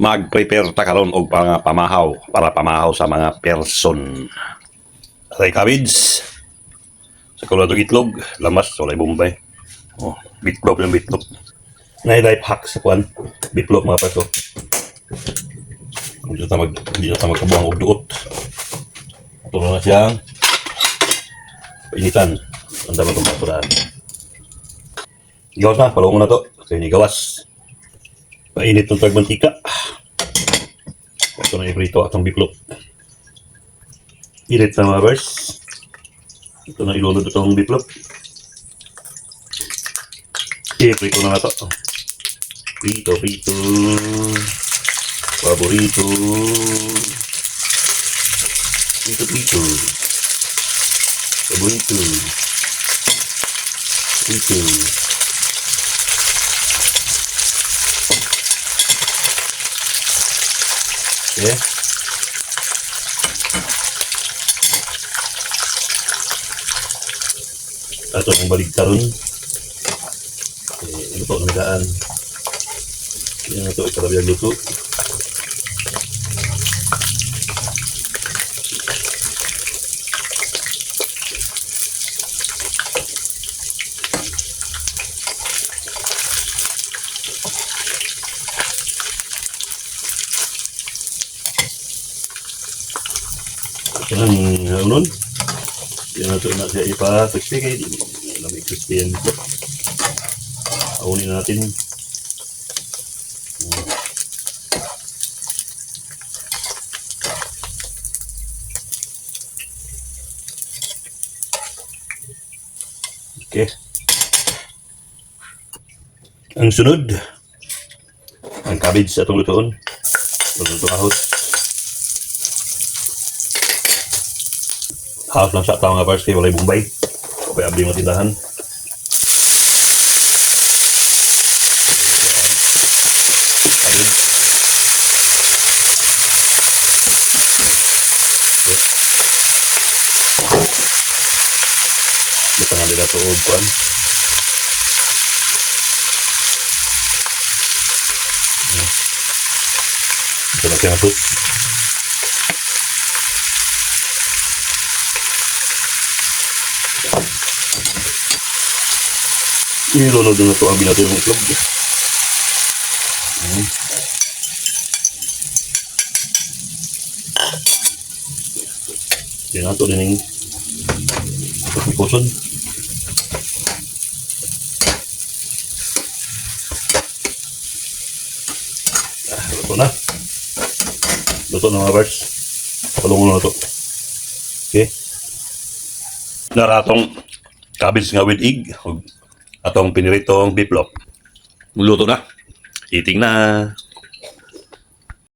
mag-prepare ta karon og pamahaw para pamahaw sa mga person. Say cabbage. Sa kulado itlog, lamas walay bombay. Oh, bitlog ng bitlog. Life hack sa kwan. Bitlog mga paso. Hindi na magkabuang og duot. Ito na siyang painitan. Ang dami itong pasuraan. Gawas na, palungo na to. Kasi hindi gawas. Painit ng tagmantika. Ito na iprito atong biplok. Init na mga bars. Ito na ilunod itong biplok. Iprito na to. Prito. Paborito. Prito. Paborito. Prito. Okay. Ato ang baligtaron. Luto na daan. Yan ito, ikarabiyang luto. Ito na ang unon. Yan ito na siya ipa-crispy kayo. Lamig crispy yan ito. Aunin natin. Okay. Ang sunod, ang cabbage sa itong lutoon. Luto ahos. Ahos lang sa tao nga bars kaya walay bombay. Kapay abdi mga tindahan. Basta nga nila ito o kuan. Ito na siya ito. Ilunod na ito ang binato ng itlog. Yan ito din yung puson. Luto na. Luto na mga bars. Palungo na ito. Okay. Naratong cabbage nga with egg. Atong piniritong biplop. Luto na. Eating na.